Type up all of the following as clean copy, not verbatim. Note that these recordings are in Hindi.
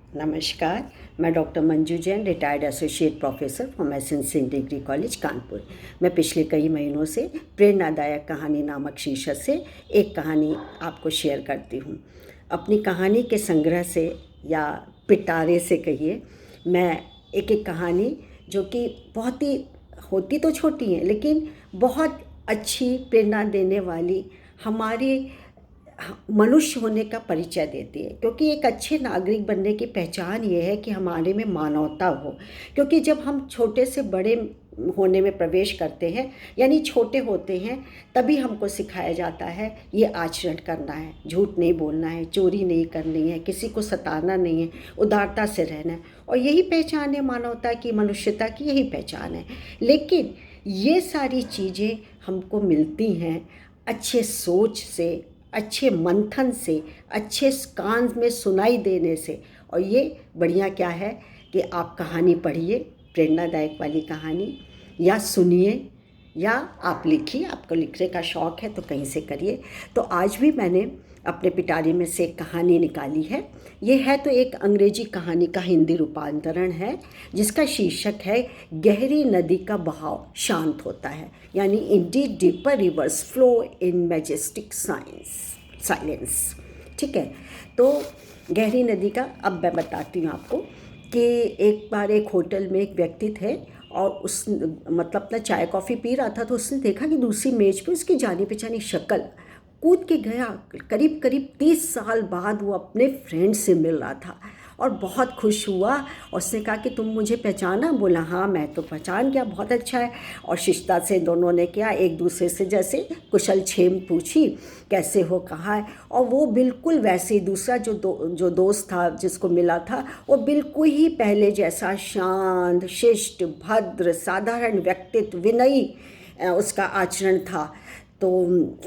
नमस्कार। मैं doctor Manju Jain, retired associate professor from SN degree college Kanpur. मैं पिछले कई महीनों से प्रेरणादायक कहानी नामक शीर्षक से एक कहानी आपको शेयर करती हूँ। अपनी कहानी के संग्रह से या पिटारे से कहिए, मैं एक एक कहानी जो कि बहुत ही होती तो छोटी हैं लेकिन बहुत अच्छी प्रेरणा देने वाली हमारी मनुष्य होने का परिचय देती है। क्योंकि एक अच्छे नागरिक बनने की पहचान ये है कि हमारे में मानवता हो। क्योंकि जब हम छोटे से बड़े होने में प्रवेश करते हैं, यानी छोटे होते हैं, तभी हमको सिखाया जाता है ये आचरण करना है, झूठ नहीं बोलना है, चोरी नहीं करनी है, किसी को सताना नहीं है, उदारता से रहना है। और यही पहचान है मानवता की, मनुष्यता की, यही पहचान है। लेकिन ये सारी चीज़ें हमको मिलती हैं अच्छे सोच से, अच्छे मंथन से, अच्छे कान में सुनाई देने से। और ये बढ़िया क्या है कि आप कहानी पढ़िए, प्रेरणादायक वाली कहानी, या सुनिए, या आप लिखिए। आपको लिखने का शौक़ है तो कहीं से करिए। तो आज भी मैंने अपने पिटारे में से एक कहानी निकाली है। ये है तो एक अंग्रेजी कहानी का हिंदी रूपांतरण है, जिसका शीर्षक है गहरी नदी का बहाव शांत होता है, यानी Indeed deeper reverse flow in majestic silence. ठीक है, तो गहरी नदी का अब मैं बताती हूँ आपको कि एक बार एक होटल में एक व्यक्ति थे और उस अपना चाय कॉफ़ी पी रहा था। तो उसने देखा कि दूसरी मेज़ पे उसकी जानी पहचानी शक्ल कूद के गया। करीब करीब 30 साल बाद वो अपने फ्रेंड से मिल रहा था और बहुत खुश हुआ। और उसने कहा कि तुम मुझे पहचाना? बोला हाँ, मैं तो पहचान गया, बहुत अच्छा है। और शिष्टता से दोनों ने क्या, एक दूसरे से जैसे कुशल क्षेम पूछी, कैसे हो, कहाँ है। और वो बिल्कुल वैसे ही दूसरा जो दोस्त था जिसको मिला था, वो बिल्कुल ही पहले जैसा शांत, शिष्ट, भद्र, साधारण व्यक्तित्व, विनयी उसका आचरण था। तो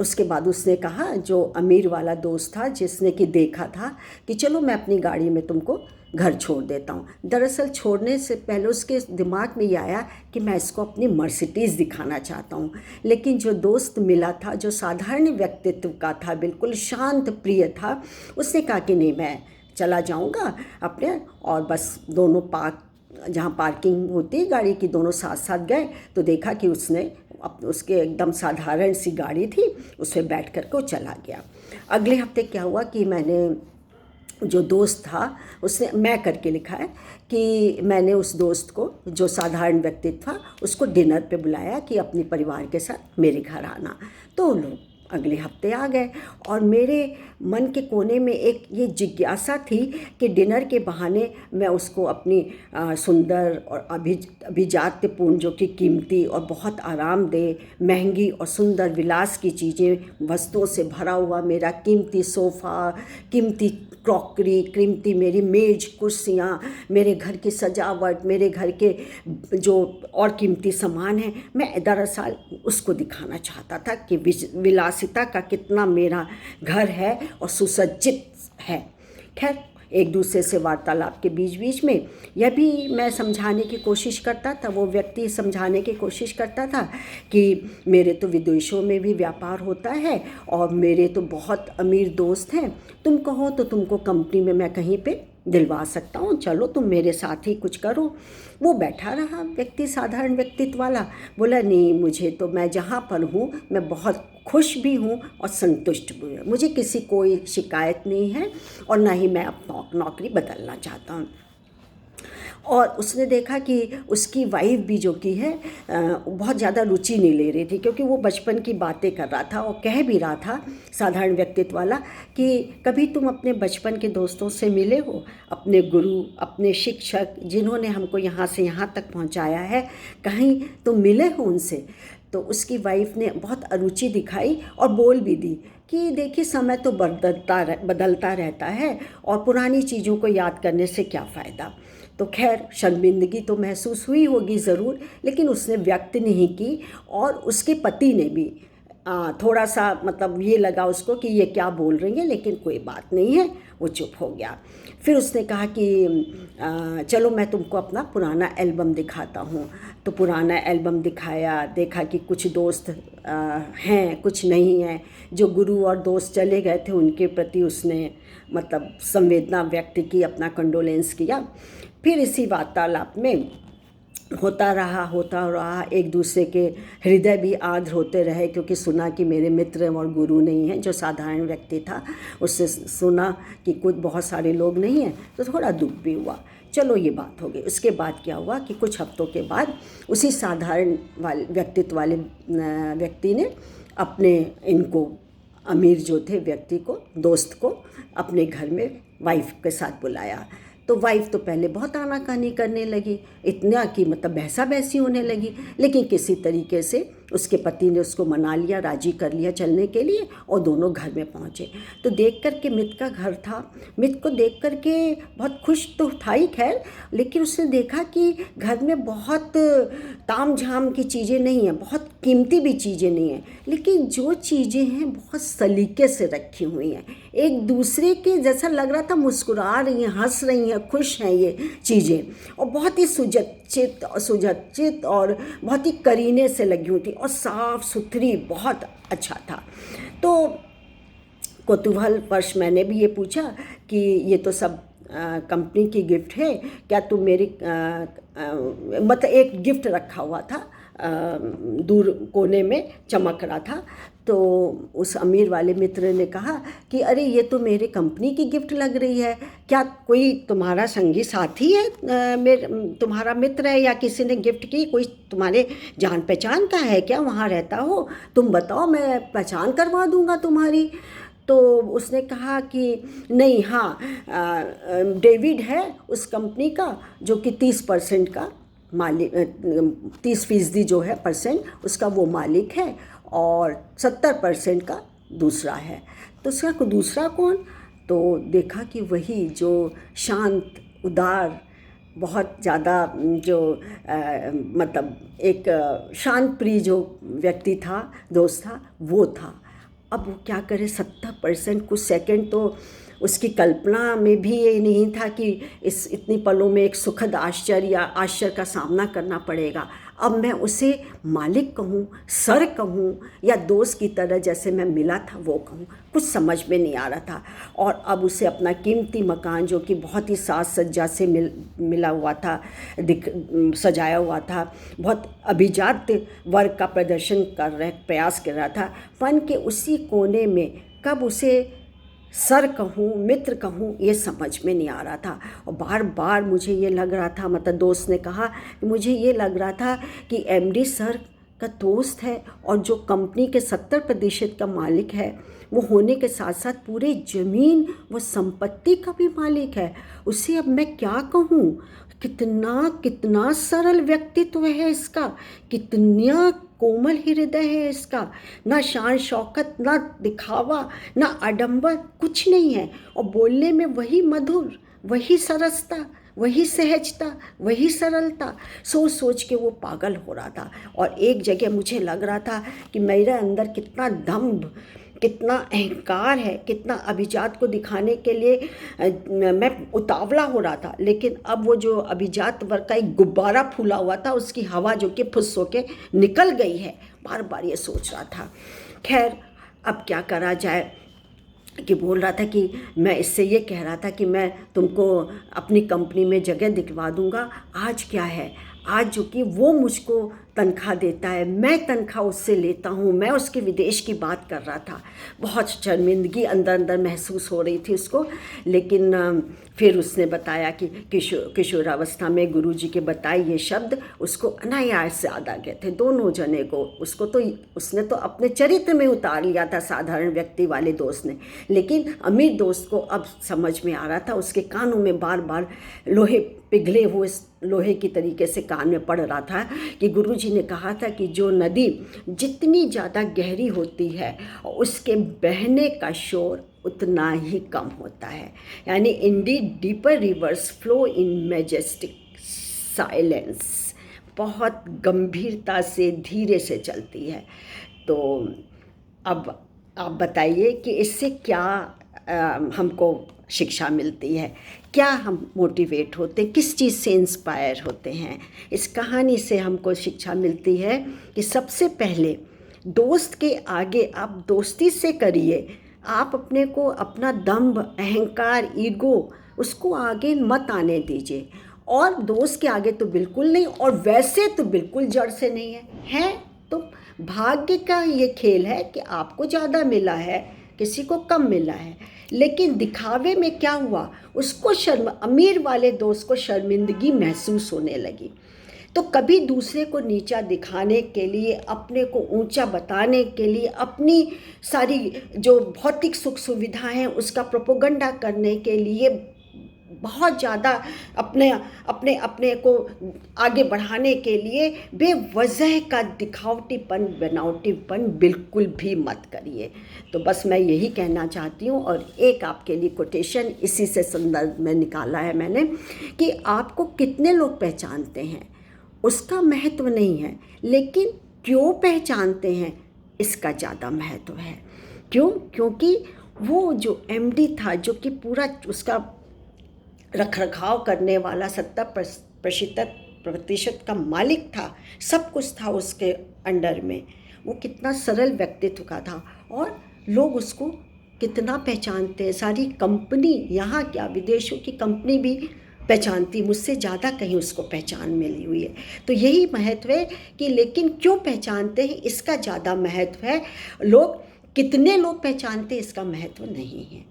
उसके बाद उसने कहा, जो अमीर वाला दोस्त था जिसने कि देखा था, कि चलो मैं अपनी गाड़ी में तुमको घर छोड़ देता हूँ। दरअसल छोड़ने से पहले उसके दिमाग में ये आया कि मैं इसको अपनी मर्सिडीज़ दिखाना चाहता हूँ। लेकिन जो दोस्त मिला था, जो साधारण व्यक्तित्व का था, बिल्कुल शांत प्रिय था, उसने कहा कि नहीं, मैं चला जाऊँगा अपने। और बस दोनों जहाँ पार्किंग होती है गाड़ी की, दोनों साथ साथ गए तो देखा कि उसके एकदम साधारण सी गाड़ी थी, उसमें बैठ कर के वो चला गया। अगले हफ्ते क्या हुआ कि मैंने जो दोस्त था, उसने मैं करके लिखा है कि मैंने उस दोस्त को, जो साधारण व्यक्तित्व था, उसको डिनर पे बुलाया कि अपने परिवार के साथ मेरे घर आना। तो लोग अगले हफ्ते आ गए। और मेरे मन के कोने में एक ये जिज्ञासा थी कि डिनर के बहाने मैं उसको अपनी सुंदर और अभिजात्यपूर्ण, जो कि कीमती और बहुत आरामदेह, महंगी और सुंदर विलास की चीज़ें, वस्तुओं से भरा हुआ मेरा कीमती सोफ़ा, कीमती क्रॉकरी, कीमती मेरी मेज़, कुर्सियाँ, मेरे घर की सजावट, मेरे घर के जो और कीमती सामान हैं, मैं दरअसल उसको दिखाना चाहता था कि विलासिता का कितना मेरा घर है और सुसज्जित है। खैर, एक दूसरे से वार्तालाप के बीच बीच में यह भी मैं समझाने की कोशिश करता था, वो व्यक्ति समझाने की कोशिश करता था कि मेरे तो विदेशों में भी व्यापार होता है और मेरे तो बहुत अमीर दोस्त हैं, तुम कहो तो तुमको कंपनी में मैं कहीं पे दिलवा सकता हूँ, चलो तुम मेरे साथ ही कुछ करो। वो बैठा रहा व्यक्ति, साधारण व्यक्तित्व वाला, बोला नहीं, मुझे तो, मैं जहाँ पर हूँ मैं बहुत खुश भी हूँ और संतुष्ट भी हूँ, मुझे किसी कोई शिकायत नहीं है और ना ही मैं अब नौकरी बदलना चाहता हूँ। और उसने देखा कि उसकी वाइफ भी, जो कि है, बहुत ज़्यादा रुचि नहीं ले रही थी, क्योंकि वो बचपन की बातें कर रहा था और कह भी रहा था, साधारण व्यक्तित्व वाला, कि कभी तुम अपने बचपन के दोस्तों से मिले हो, अपने गुरु, अपने शिक्षक, जिन्होंने हमको यहाँ से यहाँ तक पहुँचाया है, कहीं तुम मिले हो उनसे? तो उसकी वाइफ ने बहुत अरुचि दिखाई और बोल भी दी कि देखिए, समय तो बदलता रहता है और पुरानी चीज़ों को याद करने से क्या फ़ायदा। तो खैर, शर्मिंदगी तो महसूस हुई होगी ज़रूर, लेकिन उसने व्यक्त नहीं की। और उसके पति ने भी थोड़ा सा ये लगा उसको कि ये क्या बोल रही है, लेकिन कोई बात नहीं है, वो चुप हो गया। फिर उसने कहा कि चलो मैं तुमको अपना पुराना एल्बम दिखाता हूँ। तो पुराना एल्बम दिखाया, देखा कि कुछ दोस्त हैं, कुछ नहीं हैं। जो गुरु और दोस्त चले गए थे उनके प्रति उसने मतलब संवेदना व्यक्त की, अपना कंडोलेंस किया। फिर इसी वार्तालाप में होता रहा, एक दूसरे के हृदय भी आर्द्र होते रहे, क्योंकि सुना कि मेरे मित्र और गुरु नहीं हैं। जो साधारण व्यक्ति था उससे सुना कि कुछ बहुत सारे लोग नहीं हैं, तो थोड़ा दुख भी हुआ। चलो ये बात हो गई। उसके बाद क्या हुआ कि कुछ हफ्तों के बाद उसी साधारण वाले व्यक्तित्व वाले व्यक्ति ने अपने इनको अमीर जो थे व्यक्ति को, दोस्त को, अपने घर में वाइफ के साथ बुलाया। तो वाइफ तो पहले बहुत आनाकानी करने लगी, इतना कि मतलब बहसा बहसी होने लगी, लेकिन किसी तरीके से उसके पति ने उसको मना लिया, राजी कर लिया चलने के लिए, और दोनों घर में पहुँचे। तो देख कर के मित का घर था। मित को देख कर के बहुत खुश तो था ही खैर, लेकिन उसने देखा कि घर में बहुत ताम झाम की चीज़ें नहीं हैं, बहुत कीमती भी चीज़ें नहीं हैं, लेकिन जो चीज़ें हैं बहुत सलीके से रखी हुई हैं। एक दूसरे के जैसा लग रहा था मुस्कुरा रही हैं, हंस रही हैं, खुश हैं ये चीज़ें, और बहुत ही सुसज्जित और बहुत ही करीने से लगी हुई थी, और साफ सुथरी, बहुत अच्छा था। तो कौतूहलवश मैंने भी ये पूछा कि ये तो सब कंपनी की गिफ्ट है, क्या तुम मेरी मतलब एक गिफ्ट रखा हुआ था दूर कोने में चमक रहा था। तो उस अमीर वाले मित्र ने कहा कि अरे ये तो मेरे कंपनी की गिफ्ट लग रही है, क्या कोई तुम्हारा संगी साथी है, तुम्हारा मित्र है, या किसी ने गिफ्ट की, कोई तुम्हारे जान पहचान का है क्या, वहाँ रहता हो, तुम बताओ, मैं पहचान करवा दूँगा तुम्हारी। तो उसने कहा कि नहीं, हाँ, डेविड है उस कंपनी का जो कि 30% का मालिक, 30% जो है परसेंट उसका वो मालिक है, और 70% का दूसरा है। तो उसका दूसरा कौन? तो देखा कि वही जो शांत, उदार, बहुत ज़्यादा जो मतलब एक शांत प्रिय जो व्यक्ति था, दोस्त था, वो था। अब वो क्या करे, 70%, कुछ सेकंड तो उसकी कल्पना में भी ये नहीं था कि इस इतनी पलों में एक सुखद आश्चर्य का सामना करना पड़ेगा। अब मैं उसे मालिक कहूँ, सर कहूँ, या दोस्त की तरह जैसे मैं मिला था वो कहूँ, कुछ समझ में नहीं आ रहा था। और अब उसे अपना कीमती मकान जो कि बहुत ही साज सज्जा से मिला हुआ था, सजाया हुआ था, बहुत अभिजात वर्ग का प्रयास कर रहा था, फन के उसी कोने में कब उसे सर कहूँ, मित्र कहूँ, ये समझ में नहीं आ रहा था। और बार बार मुझे ये लग रहा था, मतलब दोस्त ने कहा कि मुझे ये लग रहा था कि एमडी सर का दोस्त है, और जो कंपनी के 70% का मालिक है वो होने के साथ साथ पूरे ज़मीन व संपत्ति का भी मालिक है। उसे अब मैं क्या कहूँ? कितना सरल व्यक्तित्व है इसका, कितना कोमल हृदय है इसका, ना शान शौकत, ना दिखावा, ना आडंबर, कुछ नहीं है, और बोलने में वही मधुर, वही सरसता, वही सहजता, वही सरलता। सोच सोच के वो पागल हो रहा था। और एक जगह मुझे लग रहा था कि मेरे अंदर कितना दम्भ, कितना अहंकार है, कितना अभिजात को दिखाने के लिए मैं उतावला हो रहा था। लेकिन अब वो जो अभिजात वर्ग का एक गुब्बारा फूला हुआ था, उसकी हवा जो कि फुस होके निकल गई है, बार बार ये सोच रहा था। खैर, अब क्या करा जाए, कि बोल रहा था कि मैं इससे ये कह रहा था कि मैं तुमको अपनी कंपनी में जगह दिखवा दूंगा। आज क्या है, आज जो कि वो मुझको तनख्वाह देता है, मैं तनख्वाह उससे लेता हूँ, मैं उसके विदेश की बात कर रहा था। बहुत शर्मिंदगी अंदर अंदर महसूस हो रही थी उसको। लेकिन फिर उसने बताया कि किशोरावस्था में गुरुजी के बताए ये शब्द उसको अनायास से याद आ गए थे, दोनों जने को। उसने तो अपने चरित्र में उतार लिया था साधारण व्यक्ति वाले दोस्त ने, लेकिन अमीर दोस्त को अब समझ में आ रहा था। उसके कानों में बार बार पिघले हुए लोहे की तरीके से कान में पड़ रहा था कि गुरुजी ने कहा था कि जो नदी जितनी ज़्यादा गहरी होती है उसके बहने का शोर उतना ही कम होता है। यानी Indeed deeper reverse flow in majestic silence, बहुत गंभीरता से धीरे से चलती है। तो अब आप बताइए कि इससे क्या हमको शिक्षा मिलती है, क्या हम मोटिवेट होते हैं, किस चीज़ से इंस्पायर होते हैं। इस कहानी से हमको शिक्षा मिलती है कि सबसे पहले दोस्त के आगे आप दोस्ती से करिए, आप अपने को अपना दम्भ, अहंकार, ईगो उसको आगे मत आने दीजिए। और दोस्त के आगे तो बिल्कुल नहीं, और वैसे तो बिल्कुल जड़ से नहीं है तो भाग्य का ये खेल है कि आपको ज़्यादा मिला है, किसी को कम मिला है। लेकिन दिखावे में क्या हुआ, उसको अमीर वाले दोस्त को शर्मिंदगी महसूस होने लगी। तो कभी दूसरे को नीचा दिखाने के लिए, अपने को ऊंचा बताने के लिए, अपनी सारी जो भौतिक सुख सुविधाएं हैं उसका प्रोपोगंडा करने के लिए, बहुत ज़्यादा अपने अपने अपने को आगे बढ़ाने के लिए बेवजह का दिखावटीपन, बनावटीपन बिल्कुल भी मत करिए। तो बस मैं यही कहना चाहती हूँ। और एक आपके लिए कोटेशन इसी से संदर्भ में निकाला है मैंने, कि आपको कितने लोग पहचानते हैं उसका महत्व नहीं है, लेकिन क्यों पहचानते हैं इसका ज़्यादा महत्व है। क्यों? क्योंकि वो जो एमडी था, जो कि पूरा उसका रखरखाव करने वाला 70% का मालिक था, सब कुछ था उसके अंडर में, वो कितना सरल व्यक्तित्व का था और लोग उसको कितना पहचानते हैं। सारी कंपनी, यहाँ क्या विदेशों की कंपनी भी पहचानती, मुझसे ज़्यादा कहीं उसको पहचान मिली हुई है। तो यही महत्व है कि लेकिन क्यों पहचानते हैं इसका ज़्यादा महत्व है, लोग कितने लोग पहचानते हैं इसका महत्व नहीं है।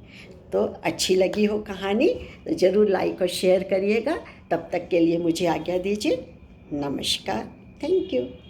तो अच्छी लगी हो कहानी तो ज़रूर लाइक और शेयर करिएगा। तब तक के लिए मुझे आज्ञा दीजिए। नमस्कार। Thank you.